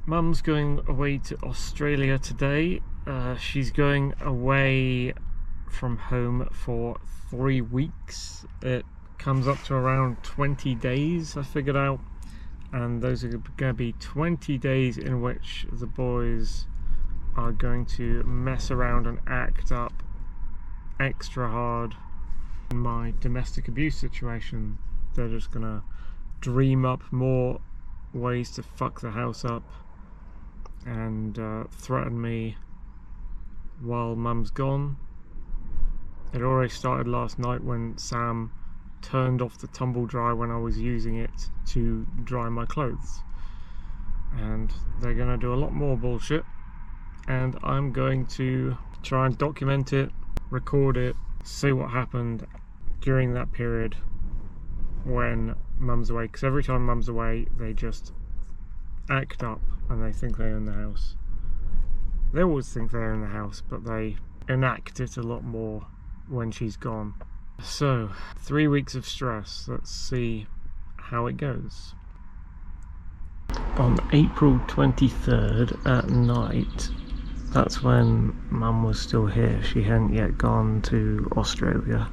Mum's going away to Australia today. She's going away from home for 3 weeks. It comes up to around 20 days, I figured out. And those are going to be 20 days in which the boys are going to mess around and act up extra hard. In my domestic abuse situation, they're just going to dream up more ways to fuck the house up and threaten me while Mum's gone. It already started last night when Sam turned off the tumble dryer when I was using it to dry my clothes, and they're gonna do a lot more bullshit, and I'm going to try and document it, record it, see what happened during that period when Mum's away, because every time Mum's away they just act up and they think they own the house. They always think they own the house, but they enact it a lot more when she's gone. So, 3 weeks of stress. Let's see how it goes. On April 23rd at night, that's when Mum was still here. She hadn't yet gone to Australia,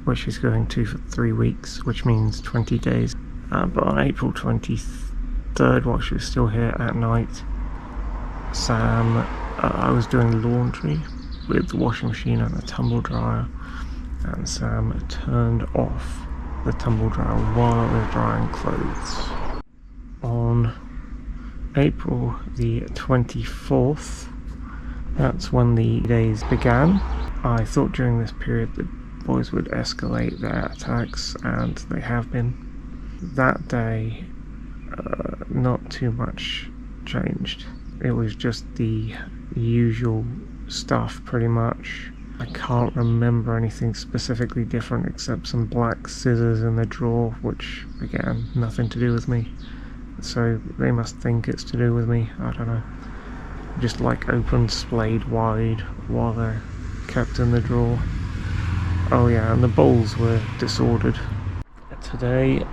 which she's going to for 3 weeks, which means 20 days. But on April 23rd, while she was still here at night, Sam, I was doing laundry with the washing machine and the tumble dryer, and Sam turned off the tumble dryer while I was drying clothes. On April the 24th, that's when the days began. I thought during this period the boys would escalate their attacks, and they have been. That day, not too much changed. It was just the usual stuff, pretty much. I can't remember anything specifically different except some black scissors in the drawer, which, again, nothing to do with me. So they must think it's to do with me, I don't know. Just like open, splayed wide while they're kept in the drawer. Oh yeah, and the bowls were disordered. Today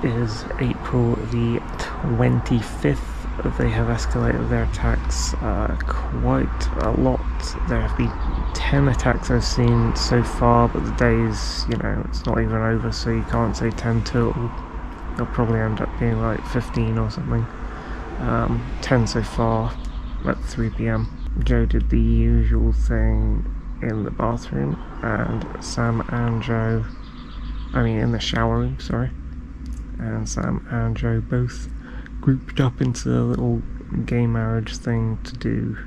is April the 25th. They have escalated their attacks quite a lot. There have been 10 attacks I've seen so far, but the days, it's not even over, so you can't say 10 total. They'll probably end up being like 15 or something. 10 so far at 3 PM. Joe did the usual thing in the bathroom, and Sam and Joe, in the shower room, sorry. And Sam and Joe both grouped up into a little gay marriage thing to do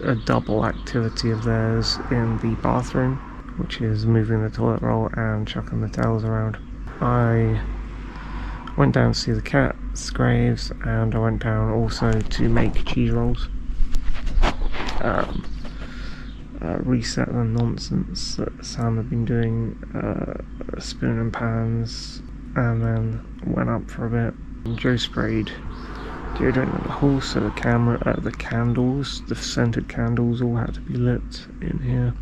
a double activity of theirs in the bathroom, which is moving the toilet roll and chucking the towels around. I went down to see the cat's graves, and I went down also to make cheese rolls. Reset the nonsense that Sam had been doing, spoon and pans, and then went up for a bit. Joe sprayed deodorant in the hall, so the candles, the scented candles, all had to be lit in here.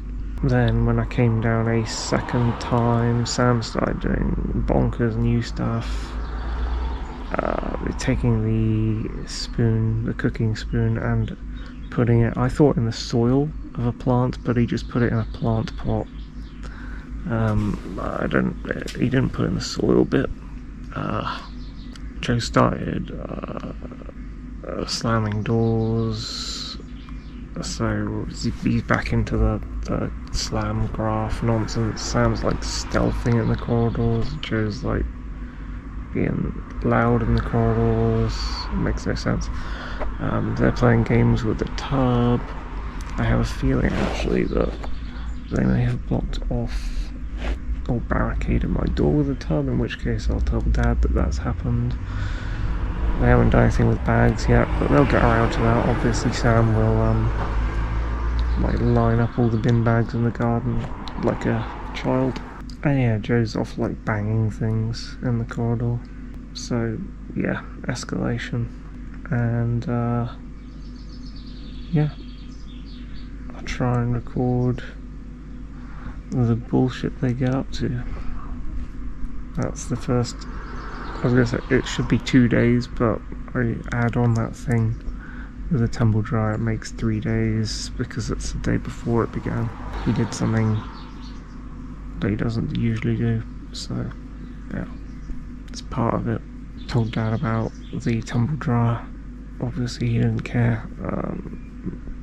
Then when I came down a second time, Sam started doing bonkers new stuff, taking the cooking spoon, and putting it, I thought, in the soil of a plant, but he just put it in a plant pot. He didn't put it in the soil bit. Joe started slamming doors, so he's back into the slam graph nonsense. Sam's like stealthing in the corridors, Joe's like being loud in the corridors. It makes no sense. They're playing games with the tub. I have a feeling actually that they may have blocked off or barricaded my door with the tub, in which case I'll tell Dad that that's happened. They haven't done anything with bags yet, but they'll get around to that. Obviously Sam will line up all the bin bags in the garden like a child. And yeah, Joe's off banging things in the corridor. So yeah, escalation. And yeah, I'll try and record the bullshit they get up to. That's the first. I was gonna say it should be 2 days, but I add on that thing with a tumble dryer, it makes 3 days because it's the day before it began. He did something that he doesn't usually do, so yeah, it's part of it. Told Dad about the tumble dryer. Obviously he didn't care.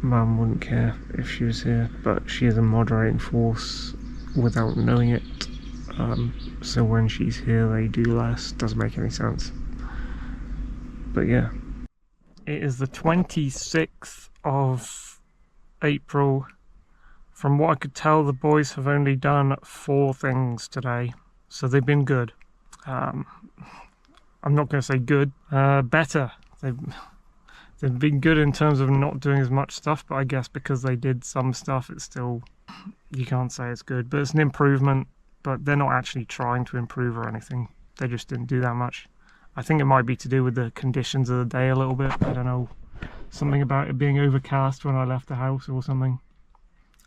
Mum wouldn't care if she was here, but she is a moderating force without knowing it. So when she's here they do less. Doesn't make any sense. But yeah. It is the 26th of April. From what I could tell, the boys have only done 4 things today, so they've been good. I'm not going to say good, better. They've been good in terms of not doing as much stuff, but I guess because they did some stuff, it's still, you can't say it's good, but it's an improvement. But they're not actually trying to improve or anything. They just didn't do that much. I think it might be to do with the conditions of the day a little bit. I don't know, something about it being overcast when I left the house or something.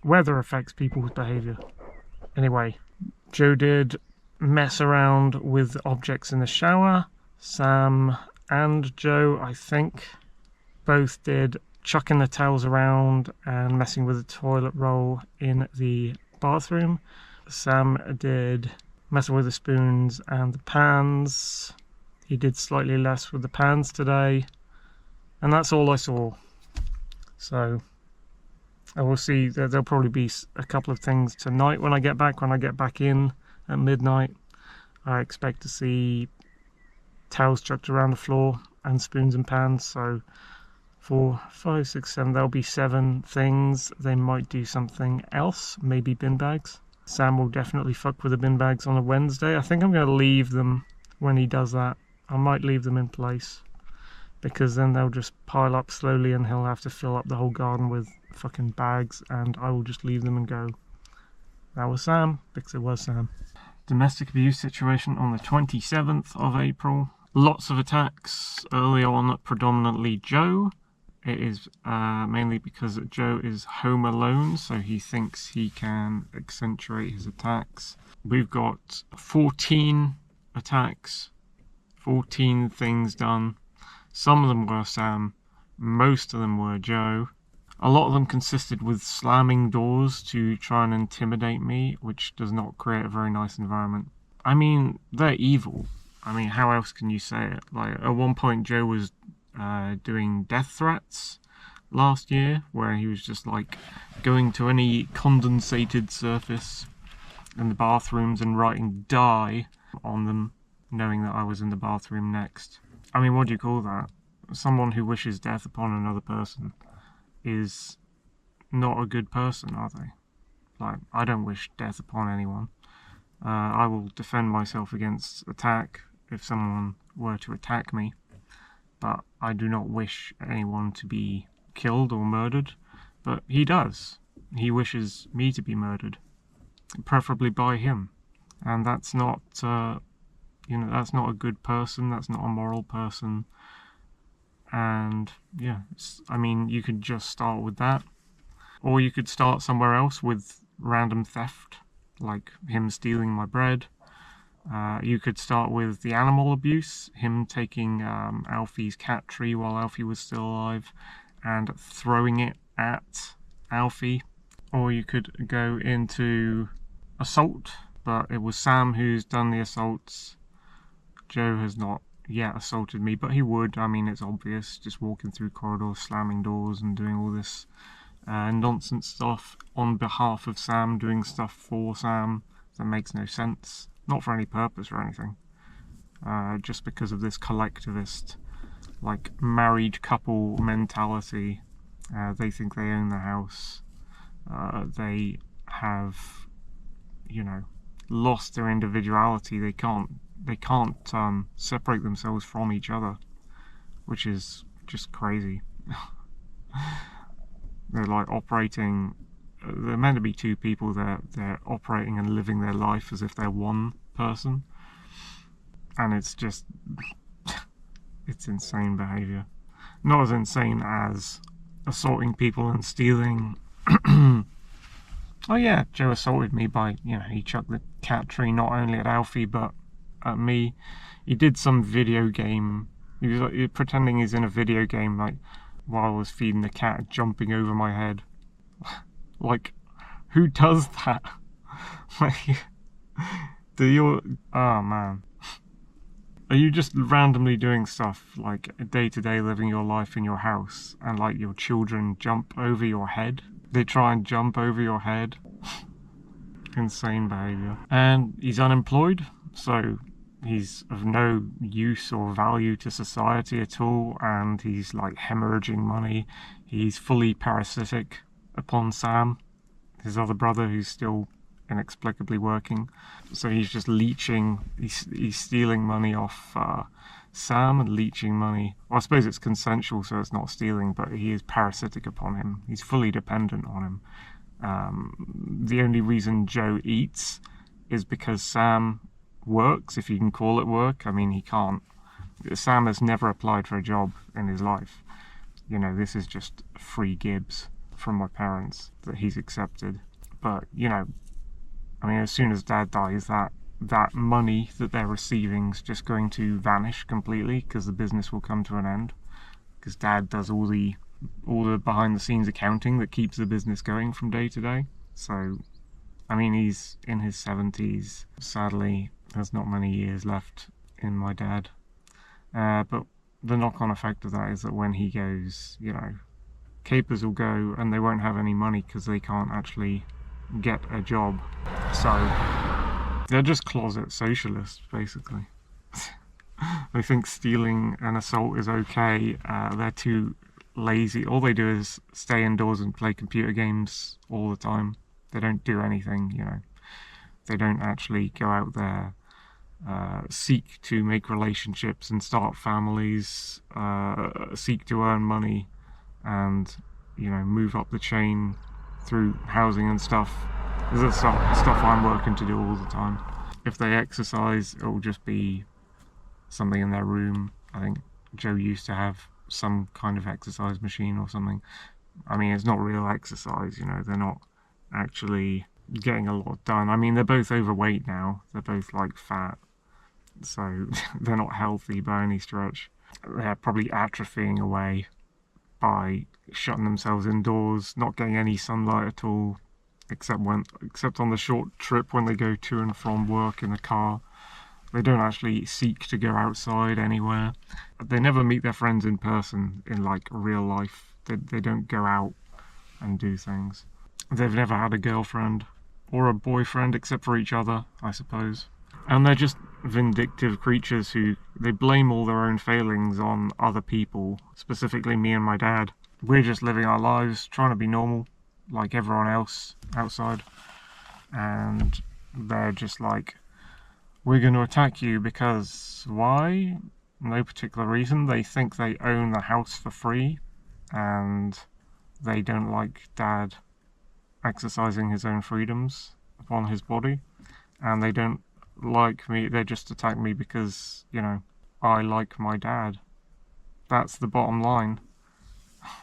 Weather affects people's behaviour. Anyway, Joe did mess around with objects in the shower. Sam and Joe, I think, both did chucking the towels around and messing with the toilet roll in the bathroom. Sam did messing with the spoons and the pans. He did slightly less with the pans today, and that's all I saw. So I will see that there'll probably be a couple of things tonight when I get back. When I get back in at midnight, I expect to see towels chucked around the floor and spoons and pans. So 4, 5, 6, 7, there'll be 7 things. They might do something else, maybe bin bags. Sam will definitely fuck with the bin bags on a Wednesday. I think I'm going to leave them when he does that. I might leave them in place, because then they'll just pile up slowly and he'll have to fill up the whole garden with fucking bags, and I will just leave them and go. That was Sam, because it was Sam. Domestic abuse situation on the 27th of April. Lots of attacks early on, predominantly Joe. It is mainly because Joe is home alone, so he thinks he can accentuate his attacks. We've got 14 attacks, 14 things done. Some of them were Sam, most of them were Joe. A lot of them consisted with slamming doors to try and intimidate me, which does not create a very nice environment. I mean, they're evil. I mean, how else can you say it? Like, at one point Joe was doing death threats last year, where he was just like going to any condensated surface in the bathrooms and writing "die" on them, knowing that I was in the bathroom next. I mean, what do you call that? Someone who wishes death upon another person is not a good person, are they? Like, I don't wish death upon anyone. I will defend myself against attack if someone were to attack me, but I do not wish anyone to be killed or murdered. But he does. He wishes me to be murdered, preferably by him, and that's not, that's not a good person. That's not a moral person. And yeah, I mean, you could just start with that, or you could start somewhere else with random theft, like him stealing my bread. You could start with the animal abuse, him taking Alfie's cat tree while Alfie was still alive and throwing it at Alfie. Or you could go into assault, but it was Sam who's done the assaults. Joe has not yet assaulted me, but he would. I mean, it's obvious, just walking through corridors, slamming doors and doing all this nonsense stuff on behalf of Sam, doing stuff for Sam that makes no sense. Not for any purpose or anything. Just because of this collectivist, like, married couple mentality. They think they own the house. They have, lost their individuality. They can't separate themselves from each other, which is just crazy. They're like operating. They're meant to be 2 people. They're operating and living their life as if they're one person, and it's just it's insane behavior. Not as insane as assaulting people and stealing. Oh yeah, Joe assaulted me by, he chucked the cat tree not only at Alfie but at me. He did some video game He was like pretending he's in a video game, like while I was feeding the cat, jumping over my head. Like, who does that? Like, oh man. Are you just randomly doing stuff like day to day, living your life in your house, and like your children jump over your head? They try and jump over your head. Insane behaviour. And he's unemployed, so he's of no use or value to society at all, and he's like hemorrhaging money. He's fully parasitic upon Sam, his other brother, who's still inexplicably working. So he's just leeching, he's stealing money off Sam and leeching money. Well, I suppose it's consensual, so it's not stealing, but he is parasitic upon him. He's fully dependent on him. The only reason Joe eats is because Sam works, if you can call it work. I mean, he can't. Sam has never applied for a job in his life. You know, this is just free gibs from my parents that he's accepted. But, you know, I mean, as soon as Dad dies, that money that they're receiving is just going to vanish completely, because the business will come to an end. Because Dad does all the behind-the-scenes accounting that keeps the business going from day to day. So, I mean, he's in his 70s. Sadly, there's not many years left in my dad. But the knock-on effect of that is that when he goes, you know, capers will go and they won't have any money because they can't actually get a job. So, they're just closet socialists, basically. They think stealing and assault is okay. They're too lazy. All they do is stay indoors and play computer games all the time. They don't do anything, you know. They don't actually go out there, seek to make relationships and start families, seek to earn money and, you know, move up the chain through housing and stuff. This is stuff I'm working to do all the time. If they exercise, it will just be something in their room. I think Joe used to have some kind of exercise machine or something. I mean, it's not real exercise, you know, they're not actually getting a lot done. I mean, they're both overweight now, they're both like fat, so they're not healthy by any stretch. They're probably atrophying away by shutting themselves indoors, not getting any sunlight at all, except on the short trip when they go to and from work in the car. They don't actually seek to go outside anywhere. They never meet their friends in person in like real life. They don't go out and do things. They've never had a girlfriend or a boyfriend except for each other, I suppose. And they're just vindictive creatures who they blame all their own failings on other people, specifically me and my dad. We're just living our lives, trying to be normal like everyone else outside. And they're just like, we're going to attack you because why? No particular reason. They think they own the house for free and they don't like Dad exercising his own freedoms upon his body, and they don't like me. They just attack me because, you know, I like my dad. That's the bottom line.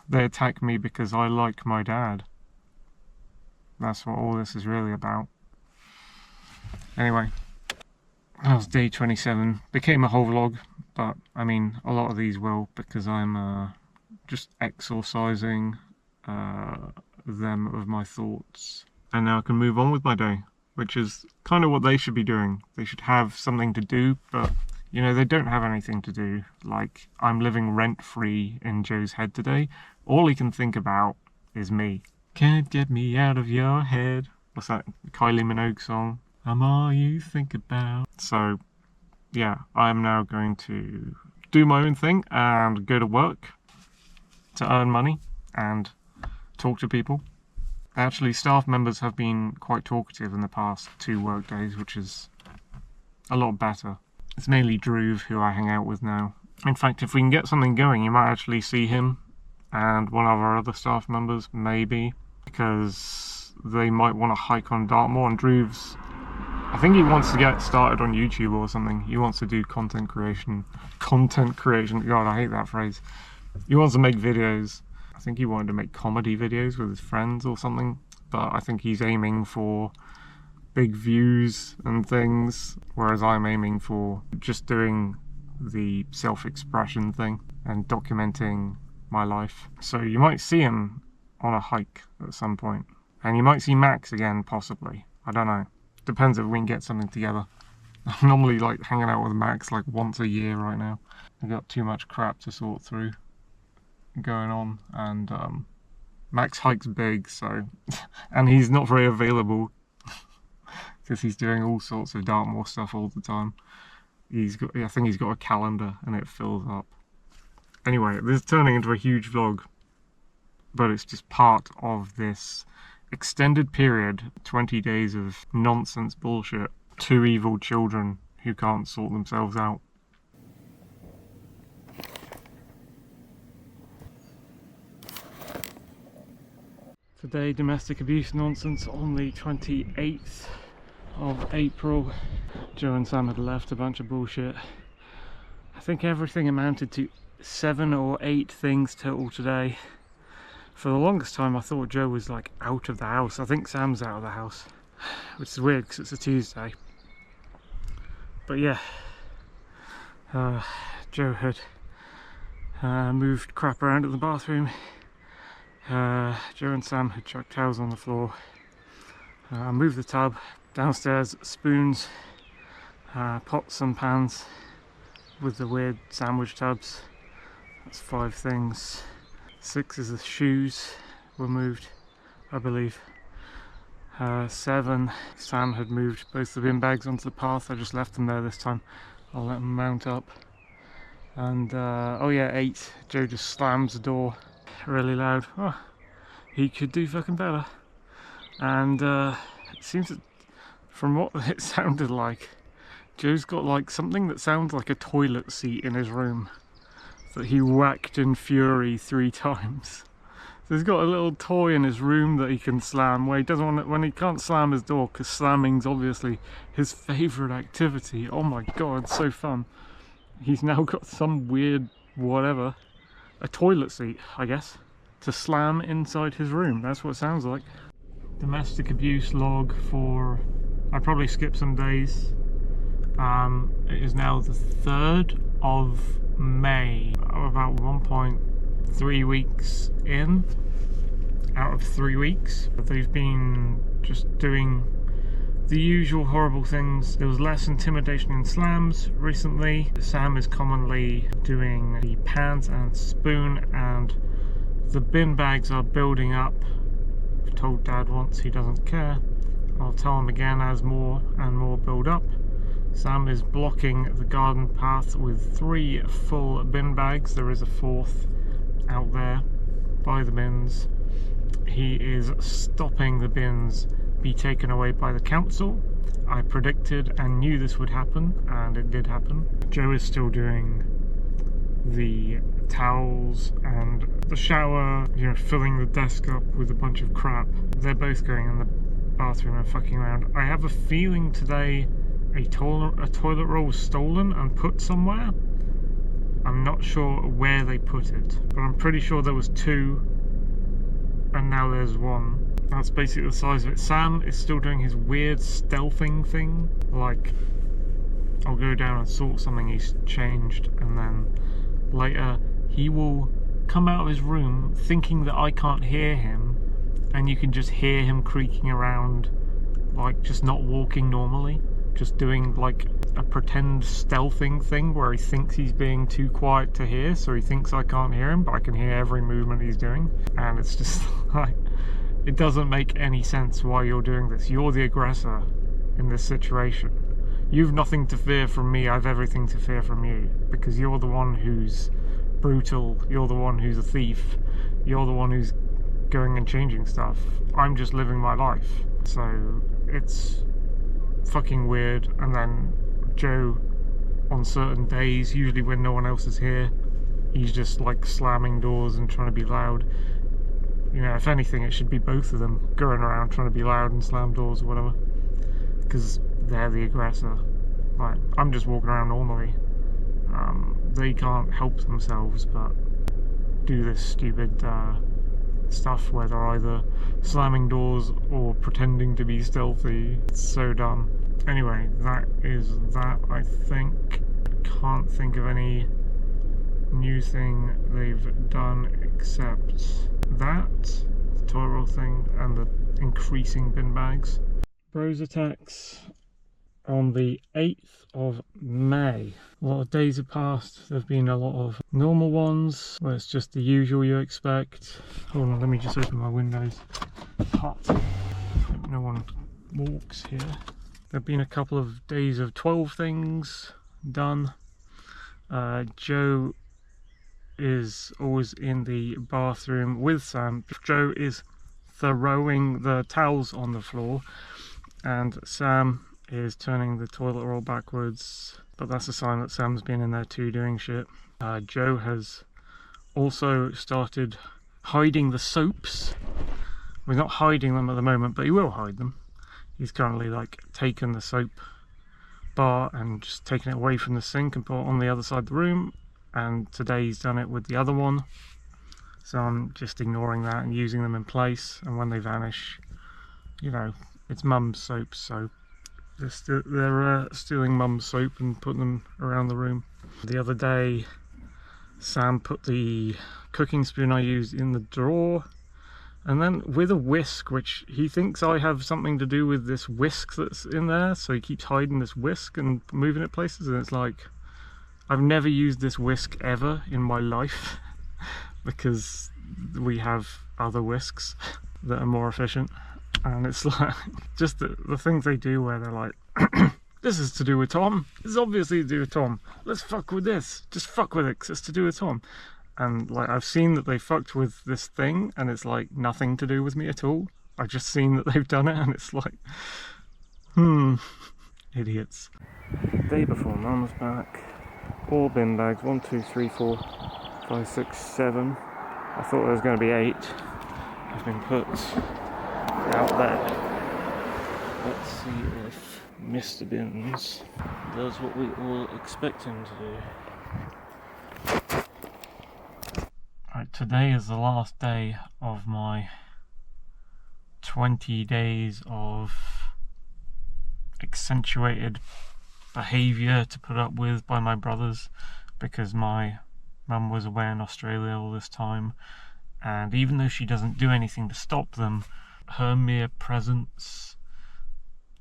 They attack me because I like my dad. That's what all this is really about. Anyway, that was day 27. Became a whole vlog, but I mean, a lot of these will, because I'm just exorcising them of my thoughts. And now I can move on with my day, which is kind of what they should be doing. They should have something to do, but, you know, they don't have anything to do. Like, I'm living rent-free in Joe's head today. All he can think about is me. Can't get me out of your head. What's that Kylie Minogue song? I'm all you think about. So, yeah, I'm now going to do my own thing and go to work to earn money and talk to people. Actually, staff members have been quite talkative in the past 2 work days, which is a lot better. It's mainly Drew who I hang out with now. In fact, if we can get something going, you might actually see him and one of our other staff members, maybe, because they might want to hike on Dartmoor. And Drew's, I think he wants to get started on YouTube or something. He wants to do content creation. God, I hate that phrase. He wants to make videos. I think he wanted to make comedy videos with his friends or something, but I think he's aiming for big views and things, whereas I'm aiming for just doing the self-expression thing and documenting my life. So you might see him on a hike at some point. And you might see Max again, possibly. I don't know. Depends if we can get something together. I'm normally like hanging out with Max like once a year right now. I've got too much crap to sort through going on, and Max hikes big, so and he's not very available because he's doing all sorts of Dartmoor stuff all the time. I think he's got a calendar and it fills up. Anyway, this is turning into a huge vlog, but it's just part of this extended period, 20 days of nonsense bullshit. Two evil children who can't sort themselves out. Today, domestic abuse nonsense on the 28th of April. Joe and Sam had left a bunch of bullshit. I think everything amounted to 7 or 8 things total today. For the longest time I thought Joe was like out of the house. I think Sam's out of the house, which is weird because it's a Tuesday. But yeah, Joe had moved crap around in the bathroom. Joe and Sam had chucked towels on the floor. Moved the tub. Downstairs, spoons, pots and pans with the weird sandwich tubs. That's 5 things. 6 is the shoes were moved, I believe. 7, Sam had moved both the bin bags onto the path. I just left them there this time. I'll let them mount up. And oh yeah, 8, Joe just slams the door really loud. Oh, he could do fucking better. And it seems that from what it sounded like, Joe's got like something that sounds like a toilet seat in his room that he whacked in fury 3 times. So he's got a little toy in his room that he can slam where he doesn't want to, when he can't slam his door, because slamming's obviously his favourite activity. Oh my god, it's so fun. He's now got some weird whatever, a toilet seat I guess, to slam inside his room. That's what it sounds like. Domestic abuse log for, I probably skipped some days. It is now the 3rd of May. I'm about 1.3 weeks in out of 3 weeks. They've been just doing the usual horrible things. There was less intimidation in slams recently. Sam is commonly doing the pans and spoon, and the bin bags are building up. I've told Dad once, he doesn't care. I'll tell him again as more and more build up. Sam is blocking the garden path with 3 full bin bags. There is a 4th out there by the bins. He is stopping the bins be taken away by the council. I predicted and knew this would happen, and it did happen. Joe is still doing the towels and the shower, you know, filling the desk up with a bunch of crap. They're both going in the bathroom and fucking around. I have a feeling today a toilet roll was stolen and put somewhere. I'm not sure where they put it, but I'm pretty sure there was 2 and now there's 1. That's basically the size of it. Sam is still doing his weird stealthing thing, like I'll go down and sort something he's changed, and then later he will come out of his room thinking that I can't hear him, and you can just hear him creaking around, like just not walking normally, just doing like a pretend stealthing thing where he thinks he's being too quiet to hear, so he thinks I can't hear him, but I can hear every movement he's doing. And it's just like, it doesn't make any sense why you're doing this. You're the aggressor in this situation. You've nothing to fear from me, I've everything to fear from you, because you're the one who's brutal, you're the one who's a thief, you're the one who's going and changing stuff. I'm just living my life. So it's fucking weird. And then Joe, on certain days, usually when no one else is here, he's just like slamming doors and trying to be loud. You know, if anything, it should be both of them going around trying to be loud and slam doors or whatever, because they're the aggressor. Like, I'm just walking around normally. They can't help themselves but do this stupid stuff where they're either slamming doors or pretending to be stealthy. It's so dumb. Anyway, that is that, I think. can't think of any new thing they've done except that, the toilet roll thing, and the increasing bin bags. Bros attacks on the 8th of May. A lot of days have passed. There've been a lot of normal ones where it's just the usual you expect. Hold on, let me just open my windows. Hot. No one walks here. There've been a couple of days of 12 things done. Joe is always in the bathroom with Sam. Joe is throwing the towels on the floor, and Sam is turning the toilet roll backwards, but that's a sign that Sam's been in there too doing shit. Joe has also started hiding the soaps. We're not hiding them at the moment, but he will hide them. He's currently like taken the soap bar and just taken it away from the sink and put it on the other side of the room, and today he's done it with the other one, so I'm just ignoring that and using them in place, and when they vanish, you know, it's mum's soap, so they're stealing mum's soap and putting them around the room. The other day Sam put the cooking spoon I used in the drawer, and then with a whisk, which he thinks I have something to do with this whisk that's in there, so he keeps hiding this whisk and moving it places, and it's like, I've never used this whisk ever in my life because we have other whisks that are more efficient. And it's like, just the things they do where they're like, this is to do with Tom. This is obviously to do with Tom. Let's fuck with this. Just fuck with it because it's to do with Tom. And like, I've seen that they fucked with this thing and it's like nothing to do with me at all. I've just seen that they've done it and it's like, idiots. Day before Mum's back. All bin bags, 1, 2, 3, 4, 5, 6, 7. I thought there was going to be 8. Have been put out there. Let's see if Mr. Bins does what we all expect him to do. Right, today is the last day of my 20 days of accentuated behaviour to put up with by my brothers, because my mum was away in Australia all this time, and even though she doesn't do anything to stop them, her mere presence,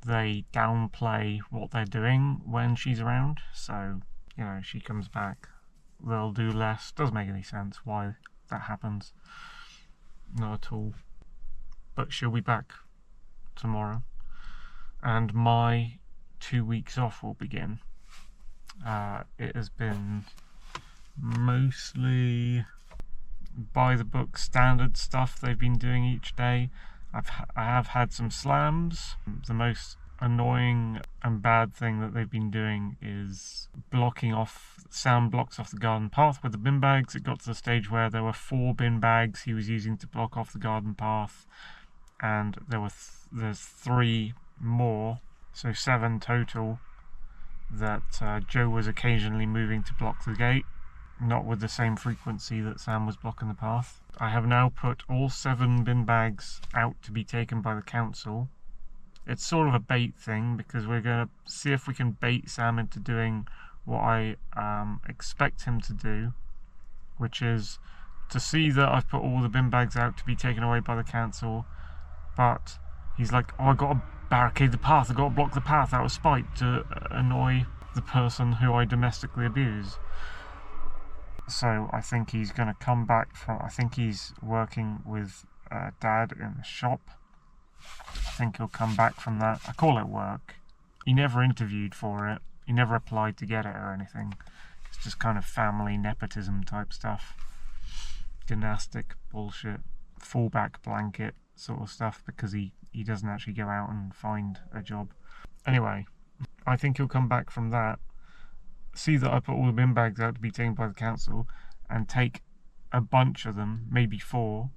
they downplay what they're doing when she's around. So, you know, she comes back, they'll do less. Doesn't make any sense why that happens, not at all. But she'll be back tomorrow, and my 2 weeks off will begin. It has been mostly by the book standard stuff they've been doing each day. I have had some slams. The most annoying and bad thing that they've been doing is blocking off, Sam blocks off the garden path with the bin bags. It got to the stage where there were 4 bin bags he was using to block off the garden path, and there's 3 more, so 7 total, that Joe was occasionally moving to block the gate, not with the same frequency that Sam was blocking the path. I have now put all 7 bin bags out to be taken by the council. It's sort of a bait thing, because we're going to see if we can bait Sam into doing what I expect him to do, which is to see that I've put all the bin bags out to be taken away by the council, but he's like, oh, I got to barricade the path, I got to block the path out of spite to annoy the person who I domestically abuse. So I think he's going to come back from, I think he's working with Dad in the shop. I think he'll come back from that. I call it work. He never interviewed for it. He never applied to get it or anything. It's just kind of family nepotism type stuff. Gymnastic bullshit. Fallback blanket sort of stuff, because he doesn't actually go out and find a job. Anyway, I think he'll come back from that, see that I put all the bin bags out to be taken by the council, and take a bunch of them, maybe 4,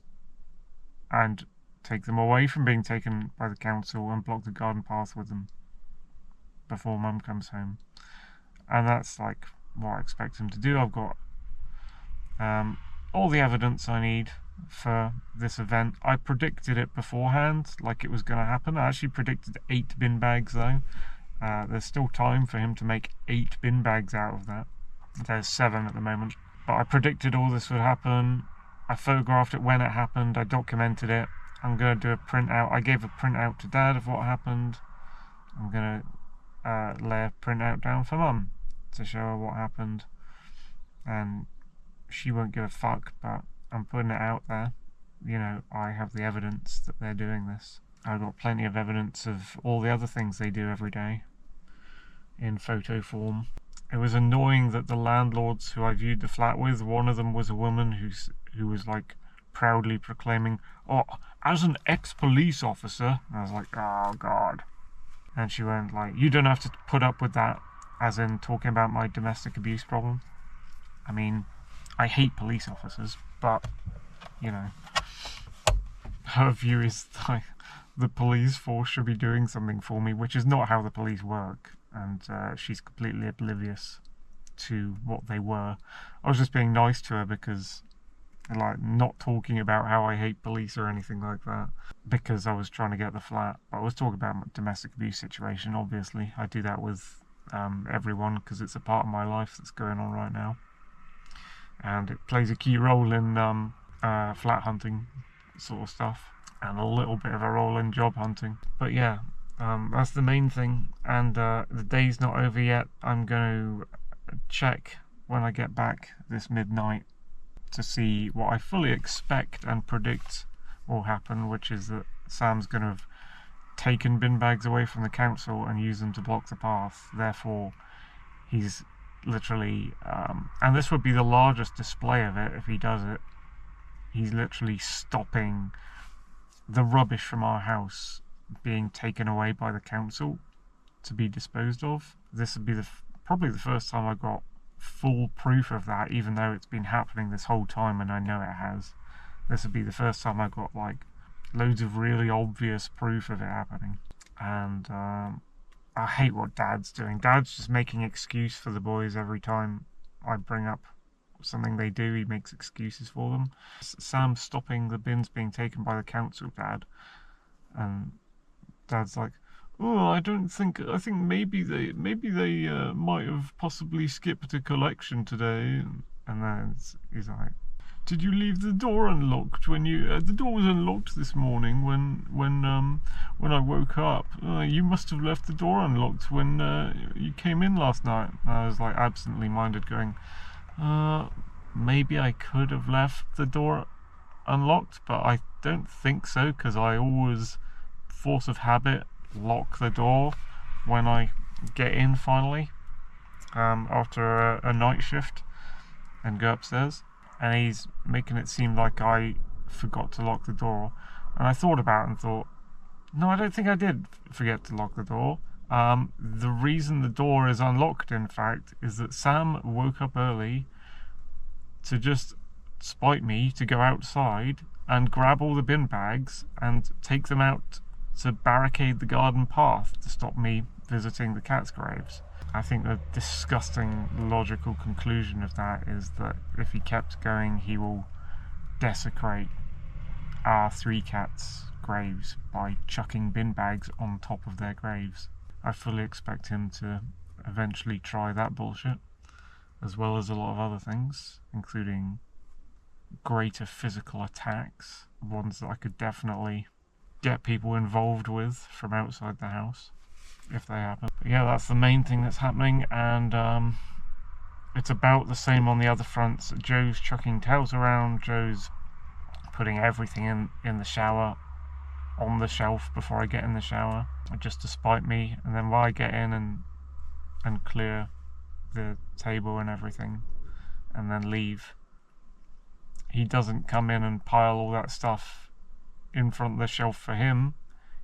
and take them away from being taken by the council and block the garden path with them before Mum comes home. And that's like what I expect him to do. I've got all the evidence I need for this event. I predicted it beforehand, like it was going to happen. I actually predicted 8 bin bags though. There's still time for him to make 8 bin bags out of that. There's 7 at the moment. But I predicted all this would happen. I photographed it when it happened. I documented it. I'm going to do a printout. I gave a printout to Dad of what happened. I'm going to lay a printout down for Mum to show her what happened. And she won't give a fuck, but I'm putting it out there. You know, I have the evidence that they're doing this. I've got plenty of evidence of all the other things they do every day in photo form. It was annoying that the landlords who I viewed the flat with, one of them was a woman who was like proudly proclaiming, "Oh, as an ex-police officer," and I was like, oh god. And she went like, "You don't have to put up with that," as in talking about my domestic abuse problem. I mean, I hate police officers, but you know, her view is like the police force should be doing something for me, which is not how the police work, and she's completely oblivious to what they were. I was just being nice to her because, like, not talking about how I hate police or anything like that, because I was trying to get the flat. I was talking about my domestic abuse situation, obviously. I do that with everyone because it's a part of my life that's going on right now, and it plays a key role in flat hunting sort of stuff, and a little bit of a role in job hunting. But yeah, that's the main thing, and the day's not over yet. I'm going to check when I get back this midnight to see what I fully expect and predict will happen, which is that Sam's going to have taken bin bags away from the council and used them to block the path. Therefore, he's literally, and this would be the largest display of it if he does it, he's literally stopping the rubbish from our house being taken away by the council to be disposed of. This would be probably the first time I got full proof of that, even though it's been happening this whole time and I know it has. This would be the first time I got like loads of really obvious proof of it happening. And I hate what Dad's doing. Dad's just making excuse for the boys every time I bring up something they do. He makes excuses for them. Sam's stopping the bins being taken by the council, Dad, and Dad's like, "Oh, I think maybe they might have possibly skipped a collection today." And then he's like, "Did you leave the door unlocked when you? The door was unlocked this morning when I woke up. You must have left the door unlocked when you came in last night." And I was like absently minded, going, maybe I could have left the door unlocked, but I don't think so, because I always, force of habit, lock the door when I get in finally, after a night shift, and go upstairs. And he's making it seem like I forgot to lock the door, and I thought about it and thought, no, I don't think I did forget to lock the door. The reason the door is unlocked, in fact, is that Sam woke up early to just spite me, to go outside and grab all the bin bags and take them out to barricade the garden path to stop me visiting the cats' graves. I think the disgusting logical conclusion of that is that if he kept going, he will desecrate our 3 cats' graves by chucking bin bags on top of their graves. I fully expect him to eventually try that bullshit, as well as a lot of other things, including greater physical attacks, ones that I could definitely get people involved with from outside the house, if they happen. But yeah, that's the main thing that's happening, and it's about the same on the other fronts. Joe's chucking towels around, Joe's putting everything in the shower, on the shelf before I get in the shower, just to spite me, and then while I get in and clear the table and everything, and then leave, he doesn't come in and pile all that stuff in front of the shelf for him.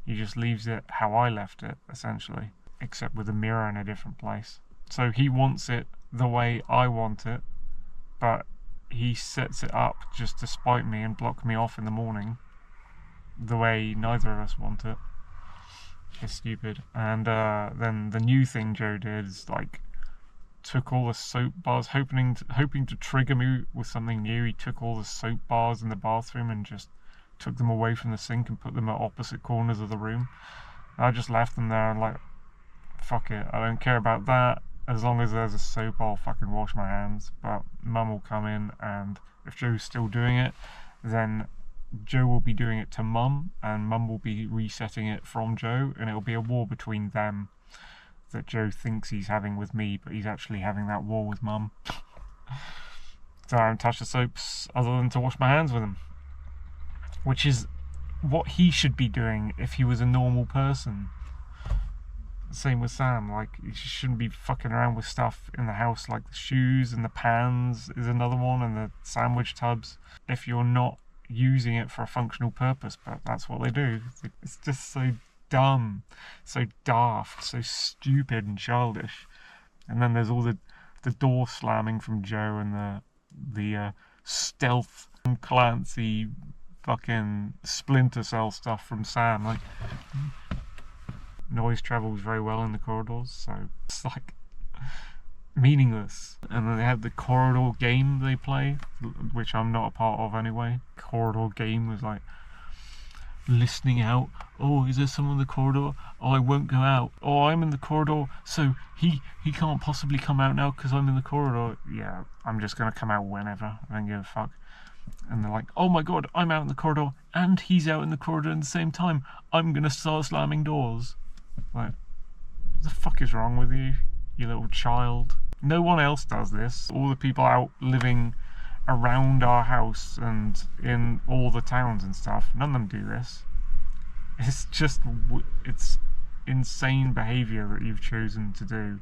He just leaves it how I left it, essentially, except with a mirror in a different place. So he wants it the way I want it, but he sets it up just to spite me and block me off in the morning the way neither of us want it. It's stupid. And then the new thing Joe did is like took all the soap bars, hoping to trigger me with something new. He took all the soap bars in the bathroom and just took them away from the sink and put them at opposite corners of the room. I just left them there and like, fuck it, I don't care about that. As long as there's a soap, I'll fucking wash my hands. But Mum will come in, and if Joe's still doing it, then Joe will be doing it to Mum, and Mum will be resetting it from Joe, and it'll be a war between them that Joe thinks he's having with me, but he's actually having that war with Mum. So I haven't touched the soaps other than to wash my hands with them, which is what he should be doing if he was a normal person. Same with Sam, like, you shouldn't be fucking around with stuff in the house, like the shoes and the pans is another one, and the sandwich tubs, if you're not using it for a functional purpose. But that's what they do. It's just so dumb, so daft, so stupid and childish. And then there's all the door slamming from Joe, and the stealth Clancy fucking Splinter Cell stuff from Sam. Like, noise travels very well in the corridors, so it's like meaningless. And then they have the corridor game they play, which I'm not a part of anyway. Corridor game was like listening out. Oh, is there someone in the corridor? Oh, I won't go out. Oh, I'm in the corridor, so he can't possibly come out now because I'm in the corridor. Yeah, I'm just gonna come out whenever. I don't give a fuck. And they're like, oh my god, I'm out in the corridor and he's out in the corridor at the same time. I'm gonna start slamming doors. Like, what the fuck is wrong with you, you little child? No one else does this. All the people out living around our house and in all the towns and stuff, none of them do this. It's just, it's insane behaviour that you've chosen to do.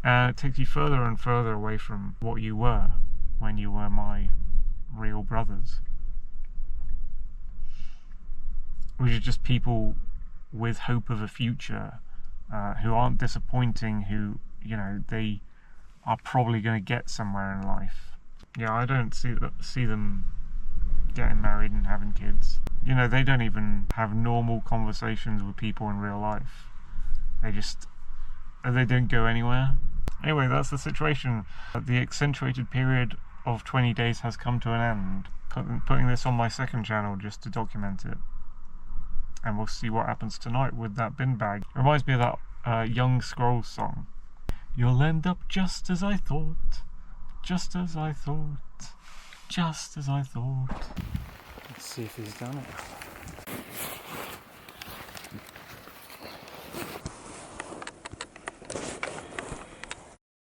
And it takes you further and further away from what you were when you were my real brothers. Which are just people with hope of a future, who aren't disappointing, who, you know, they are probably going to get somewhere in life. Yeah, I don't see them getting married and having kids. You know, they don't even have normal conversations with people in real life. They don't go anywhere. Anyway, that's the situation. The accentuated period of 20 days has come to an end. Putting this on my second channel just to document it. And we'll see what happens tonight with that bin bag. Reminds me of that Young Scrolls song. You'll end up just as I thought, just as I thought, just as I thought. Let's see if he's done it.